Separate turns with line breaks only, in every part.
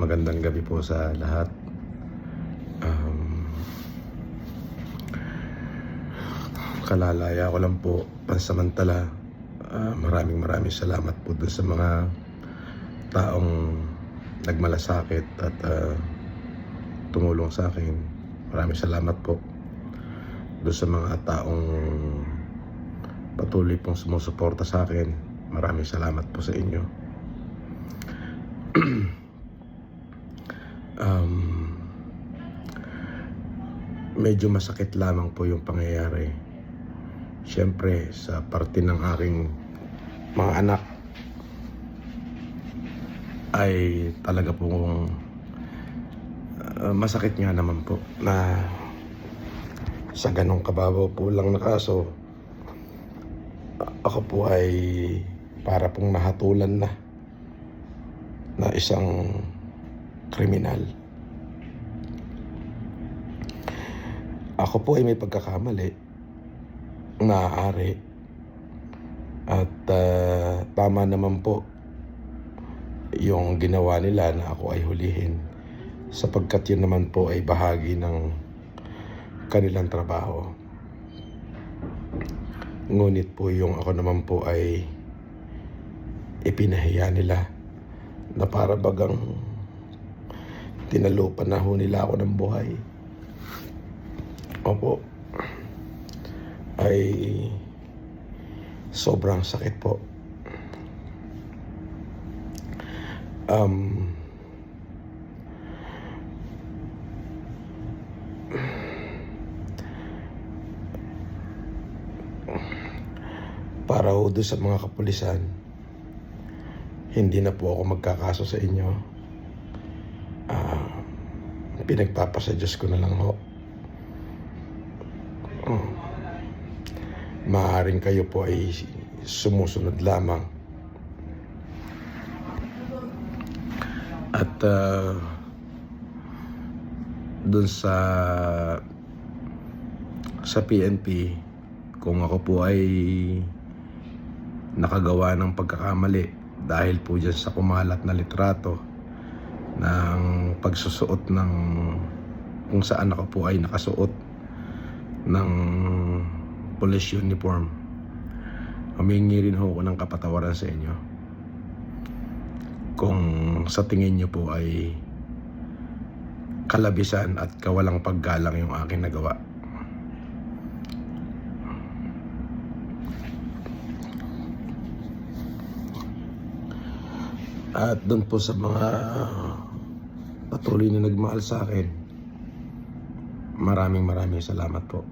magandang gabi po sa lahat. Kalalaya ko lang po pansamantala. Maraming salamat po doon sa mga taong nagmalasakit at tumulong sa akin. Maraming salamat po doon sa mga taong patuloy pong sumusuporta sa akin. Maraming salamat po sa inyo. Medyo masakit lamang po yung pangyayari. Siyempre, sa parte ng aking mga anak ay talaga pong masakit nga naman po na sa ganong kababaw po lang na kaso, ako po ay para pong nahatulan na isang kriminal. Ako po ay may pagkakamali, maaari, at tama naman po yung ginawa nila na ako ay hulihin, sapagkat yun naman po ay bahagi ng kanilang trabaho. Ngunit po yung ako naman po ay ipinahiya nila na para bagang tinalupan na ho nila ako ng buhay. Opo, ay sobrang sakit po. Para ho doon sa mga kapulisan, hindi na po ako magkakaso sa inyo. Pinagpapasa Diyos ko na lang ho. Maaaring kayo po ay sumusunod lamang. At dun sa PNP, kung ako po ay nakagawa ng pagkakamali dahil po dyan sa kumalat na litrato ng pagsusuot ng kung saan ako po ay nakasuot ng police uniform, humingi rin ho ako ng kapatawaran sa inyo kung sa tingin nyo po ay kalabisan at kawalang paggalang yung aking nagawa. At doon po sa mga patuloy na nagmahal sa akin, maraming salamat po.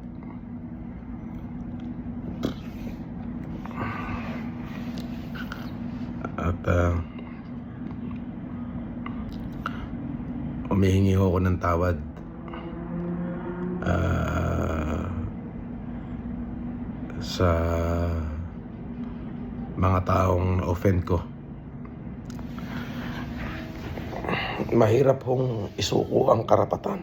At humihingi ho ako ng tawad sa mga taong na-offend ko. Mahirap hong isuko ang karapatan.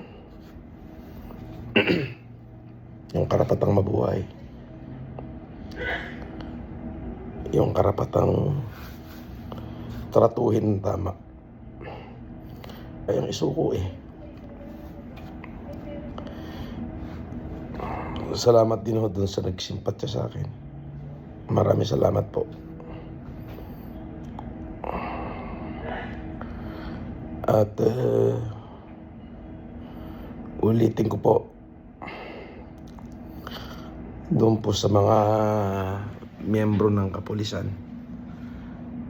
Yung karapatang mabuhay, yung karapatang tratuhin ng tama, ay ang isuko eh. Salamat din ho dun sa nagsimpatya sa akin. Maraming salamat po. At ulitin ko po, doon po sa mga miyembro ng kapulisan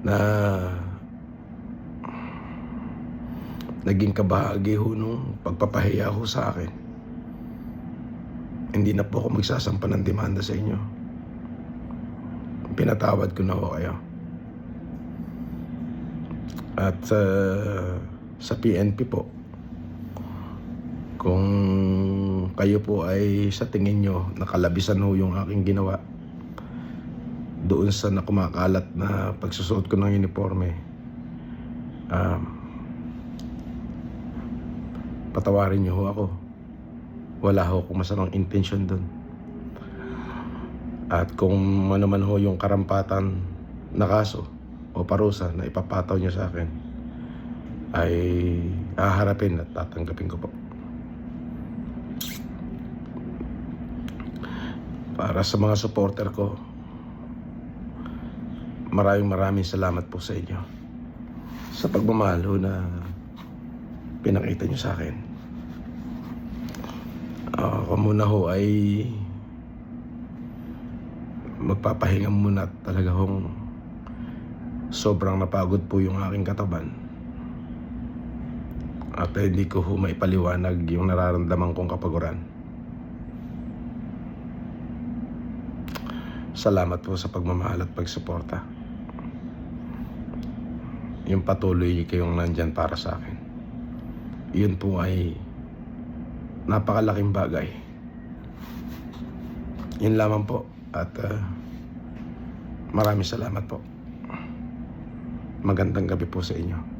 na naging kabahagi ho nung pagpapahiya ho sa akin, hindi na po ako magsasampa ng demanda sa inyo. Pinatawad ko na ho kayo. At sa PNP po, kung kayo po ay sa tingin nyo nakalabisan ho yung aking ginawa doon sa nakumakalat na pagsusuot ko ng uniforme, patawarin nyo ho ako. Wala ho akong masamang intention doon. At kung ano man ho yung karampatan na kaso o parusa na ipapataw nyo sa akin, ay haharapin at tatanggapin ko po. Para sa mga supporter ko, maraming salamat po sa inyo sa pagmamahal ho na pinakita nyo sa akin. Ako muna ho ay magpapahinga muna, talaga hong sobrang napagod po yung aking katawan at hindi ko ho maipaliwanag yung nararamdaman kong kapaguran. Salamat po sa pagmamahal at pagsuporta. Yung patuloy kayong nandyan para sa akin, yun po ay napakalaking bagay. Yun lamang po. At maraming salamat po. Magandang gabi po sa inyo.